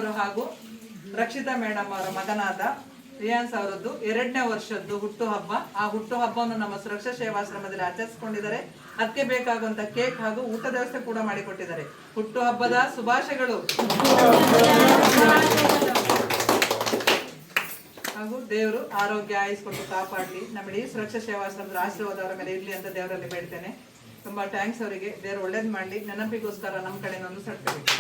ಅವರು ಹಾಗೂ ರಕ್ಷಿತಾ ಮೇಡಮ್ ಅವರ ಮಗನಾದ ರಿಯಾನ್ಸ್ ಅವರದ್ದು 2ನೇ ವರ್ಷದ್ದು ಹುಟ್ಟುಹಬ್ಬ. ಆ ಹುಟ್ಟುಹಬ್ಬವನ್ನು ನಮ್ಮ ಸುರಕ್ಷಾ ಸೇವಾಶ್ರಮದಲ್ಲಿ ಆಚರಿಸಿಕೊಂಡಿದ್ದಾರೆ. ಅದಕ್ಕೆ ಬೇಕಾಗುವಂತ ಕೇಕ್ ಹಾಗೂ ಊಟದ ವ್ಯವಸ್ಥೆ ಕೂಡ ಮಾಡಿಕೊಟ್ಟಿದ್ದಾರೆ. ಹುಟ್ಟುಹಬ್ಬದ ಶುಭಾಶಯಗಳು ಹಾಗೂ ದೇವರು ಆರೋಗ್ಯ ಆಯುಸ್ಕೊಟ್ಟು ಕಾಪಾಡಲಿ. ನಮ್ಮ ಇಡೀ ಸುರಕ್ಷಾ ಸೇವಾಶ್ರಮದ ಆಶೀರ್ವಾದ ಅವರ ಮೇಲೆ ಇರಲಿ ಅಂತ ದೇವರಲ್ಲಿ ಬೇಡ್ತೇನೆ. ತುಂಬಾ ಥ್ಯಾಂಕ್ಸ್ ಅವರಿಗೆ. ದೇವರು ಒಳ್ಳೇದು ಮಾಡಲಿ. ನೆನಪಿಗೋಸ್ಕರ ನಮ್ಮ ಕಡೆ ಒಂದು ಸರ್ಟಿಫಿಕೇಟ್.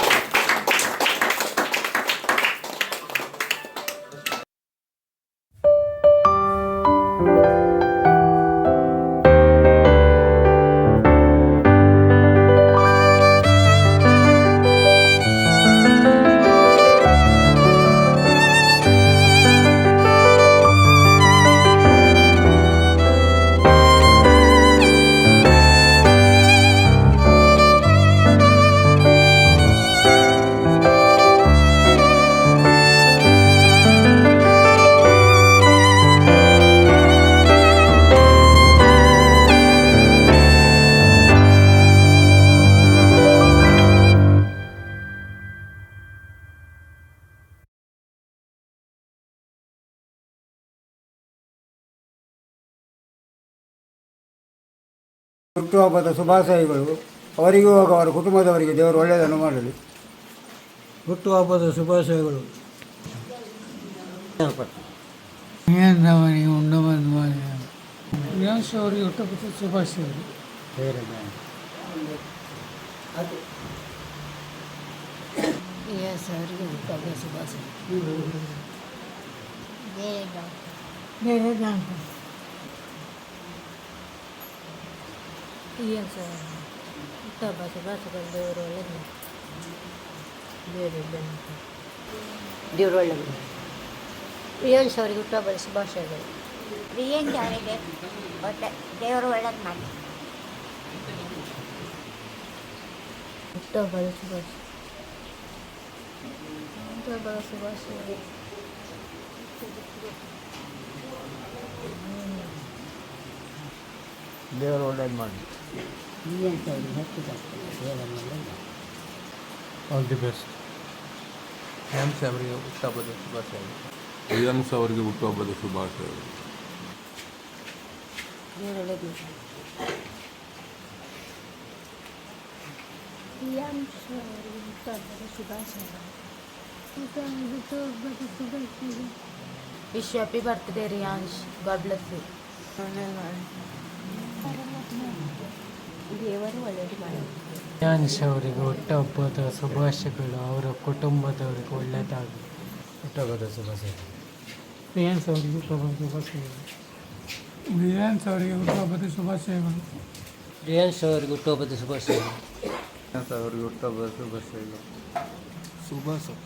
ಹುಟ್ಟುಹಬ್ಬದ ಶುಭಾಶಯಗಳು ಅವರಿಗೂ ಹಾಗೂ ಅವರ ಕುಟುಂಬದವರಿಗೆ ದೇವರು ಒಳ್ಳೆಯದನ್ನು ಮಾಡಲಿ. ಹುಟ್ಟುಹಬ್ಬದ ಶುಭಾಶಯಗಳು. ರಿಯಾನ್ಸ್ ಅವರಿಗೆ ಹುಟ್ಟುಹಬ್ಬದ ಶುಭಾಶಯಗಳು. ದೇವರು ಒಳ್ಳೆಯದು. ರಿಯಾನ್ಸ್ ಅವರಿಗೆ ಹುಟ್ಟುಹಬ್ಬದ ಶುಭಾಶಯಗಳು. ರಿಯಾನ್ಸ್ ಅವರಿಗೆ ದೇವರು ಒಳ್ಳೇದು ಮಾಡಿ. ಹುಟ್ಟುಹಬ್ಬದ ಶುಭಾಶಯಗಳು. ದೇವರು ಒಳ್ಳೇದು ಮಾಡಿ. All the best. ರಿಯಾನ್ಸ್ ಅವರಿಗೆ ಹುಟ್ಟುಹಬ್ಬದ ಶುಭಾಶಯಗಳು. ರಿಯಾನ್ಸ್ ಅವರಿಗೆ ಹುಟ್ಟುಹಬ್ಬದ ಶುಭಾಶಯಗಳು. Wish happy birthday Riyans. God bless you. ದೇವರು ಒಳ್ಳೆಯದು ಮಾಡಿ. ರಿಯಾನ್ಸ್ ಅವರಿಗೆ ಹುಟ್ಟುಹಬ್ಬದ ಶುಭಾಶಯಗಳು. ಅವರ ಕುಟುಂಬದವರಿಗೆ ಒಳ್ಳೆಯದಾಗಲಿ. ಹುಟ್ಟುಹಬ್ಬದ ಶುಭಾಶಯಗಳು. ರಿಯಾನ್ಸ್ ಅವರಿಗೆ ಹುಟ್ಟುಹಬ್ಬದ ಶುಭಾಶಯಗಳು. ರಿಯಾನ್ಸ್ ಅವರಿಗೆ ಹುಟ್ಟುಹಬ್ಬದ ಶುಭಾಶಯಗಳು. ರಿಯಾನ್ಸ್ ಅವರಿಗೆ ಹುಟ್ಟುಹಬ್ಬದ ಶುಭಾಶಯಗಳು. ರಿಯಾನ್ಸ್ ಅವರಿಗೆ ಹುಟ್ಟುಹಬ್ಬದ ಶುಭಾಶಯಗಳು. ಶುಭಾಶಯ.